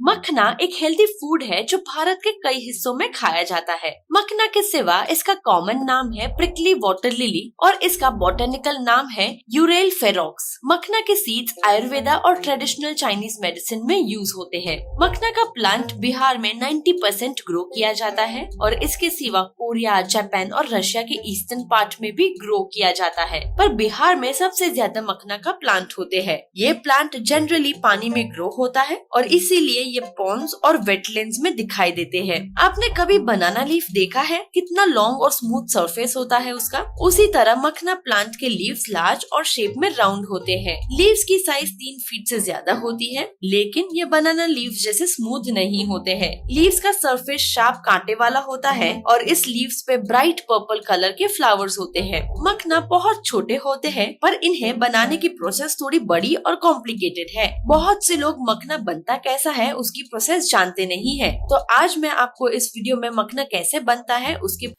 मखना एक healthy food है जो भारत के कई हिस्सों में खाया जाता है। मखना के सिवा इसका कॉमन नाम है प्रिकली वाटर लिली और इसका बॉटनिकल नाम है यूरेल फेरोक्स। मखना के सीड्स आयुर्वेदा और ट्रेडिशनल चाइनीज मेडिसिन में यूज होते हैं। मखना का प्लांट बिहार में 90% ग्रो किया जाता है और इसके सिवा कोरिया, जापान और रशिया के ईस्टर्न पार्ट में भी ग्रो किया जाता है, पर बिहार में सबसे ज्यादा मखना का प्लांट होते हैं। ये प्लांट जनरली पानी में ग्रो होता है और इसीलिए ये पॉन्ड्स और वेटलैंड्स में दिखाई देते हैं। आपने कभी बनाना लीफ देखा है? कितना लॉन्ग और स्मूथ सरफेस होता है उसका। उसी तरह मखना प्लांट के लीव्स लार्ज और शेप में राउंड होते हैं। लीव्स की साइज 3 फीट से ज्यादा होती है, लेकिन ये बनाना लीव जैसे स्मूथ नहीं होते हैं। लीव्स का सरफेस शार्प कांटे वाला होता है और इस लीव्स पे ब्राइट पर्पल कलर के फ्लावर्स होते हैं। मखना बहुत छोटे होते हैं, पर इन्हें बनाने की प्रोसेस थोड़ी बड़ी और कॉम्प्लिकेटेड है। बहुत से लोग मखना बनता कैसा है उसकी प्रोसेस जानते नहीं है, तो आज मैं आपको इस वीडियो में मखना कैसे बनता है उसके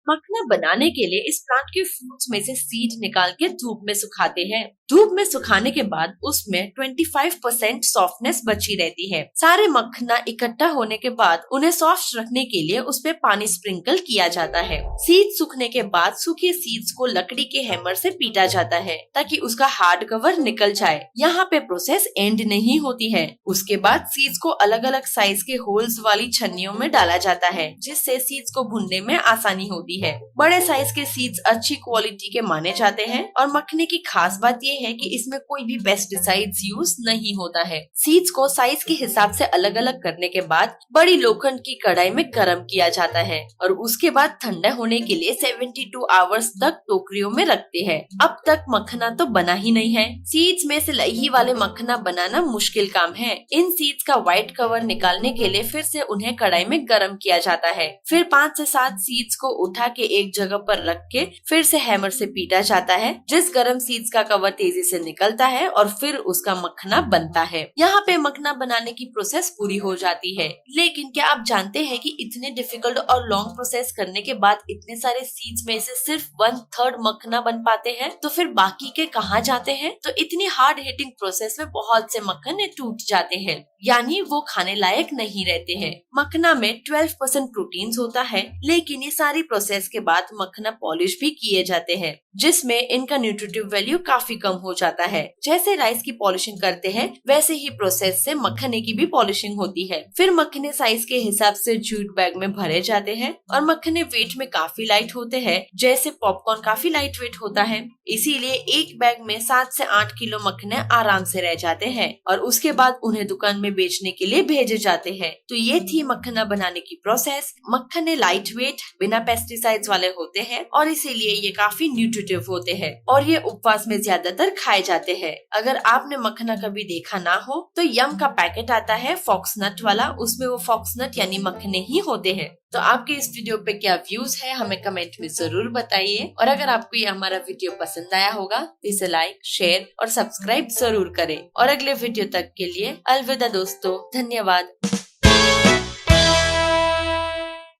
मखना बनाने के लिए इस प्लांट के फ्रूट्स में से सीड निकाल के धूप में सुखाते हैं। धूप में सुखाने के बाद उसमें 25% सॉफ्टनेस बची रहती है। सारे मखना इकट्ठा होने के बाद उन्हें सॉफ्ट रखने के लिए उस पे पानी स्प्रिंकल किया जाता है। सीड सूखने के बाद सूखे सीड्स को लकड़ी के हैमर से पीटा जाता है ताकि उसका हार्ड कवर निकल जाए। यहाँ पे प्रोसेस एंड नहीं होती है। उसके बाद सीड्स को अलग अलग साइज के होल्स वाली छन्नियों में डाला जाता है, जिससे सीड्स को भूनने में आसानी होती है। बड़े साइज के सीड्स अच्छी क्वालिटी के माने जाते हैं और मखने की खास बात ये है कि इसमें कोई भी पेस्टिसाइड्स यूज नहीं होता है। सीड्स को साइज के हिसाब से अलग अलग करने के बाद बड़ी लोखंड की कढ़ाई में गर्म किया जाता है और उसके बाद ठंडा होने के लिए 72 आवर्स तक टोकरियों में रखते हैं। अब तक मखना तो बना ही नहीं है। सीड्स में से लही वाले मखना बनाना मुश्किल काम है। इन सीड्स का व्हाइट कवर निकालने के लिए फिर से उन्हें कढ़ाई में गर्म किया जाता है। फिर 5 से 7 सीड्स को उठा के एक जगह पर रख के फिर से हैमर से पीटा जाता है, जिस गर्म सीड्स का कवर तेजी से निकलता है और फिर उसका मखना बनता है। यहाँ पे मखना बनाने की प्रोसेस पूरी हो जाती है। लेकिन क्या आप जानते हैं कि इतने डिफिकल्ट और लॉन्ग प्रोसेस करने के बाद इतने सारे सीड्स में से सिर्फ 1/3 मखना बन पाते हैं? तो फिर बाकी के कहाँ जाते हैं? तो इतनी हार्ड हिटिंग प्रोसेस में बहुत से मखने टूट जाते हैं, यानी वो खाने लायक नहीं रहते हैं। मखना में 12% प्रोटीन्स होता है, लेकिन ये सारी प्रोसेस के बाद मखना पॉलिश भी किए जाते हैं, जिसमें इनका न्यूट्रिटिव वैल्यू काफी कम हो जाता है। जैसे राइस की पॉलिशिंग करते हैं, वैसे ही प्रोसेस से मखने की भी पॉलिशिंग होती है। फिर मखने साइज के हिसाब से जूट बैग में भरे जाते हैं और मखने वेट में काफी लाइट होते हैं, जैसे पॉपकॉर्न काफी लाइट वेट होता है। इसीलिए एक बैग में 7 से 8 किलो मखने आराम से रह जाते हैं और उसके बाद उन्हें दुकान में बेचने के लिए भेजे जाते हैं। तो ये थी मखना बनाने की प्रोसेस। मखने लाइट वेट, बिना पेस्टिसाइड्स वाले होते हैं और इसीलिए ये काफी न्यूट्रिटिव होते हैं और ये उपवास में ज्यादातर खाए जाते हैं। अगर आपने मखना कभी देखा ना हो तो यम का पैकेट आता है फॉक्सनट वाला, उसमें वो फॉक्सनट यानी मखने ही होते हैं। तो आपके इस वीडियो पे क्या व्यूज है हमें कमेंट में जरूर बताइए और अगर आपको ये हमारा वीडियो पसंद आया होगा तो इसे लाइक, शेयर और सब्सक्राइब जरूर करें और अगले वीडियो तक के लिए अलविदा दोस्तों, धन्यवाद।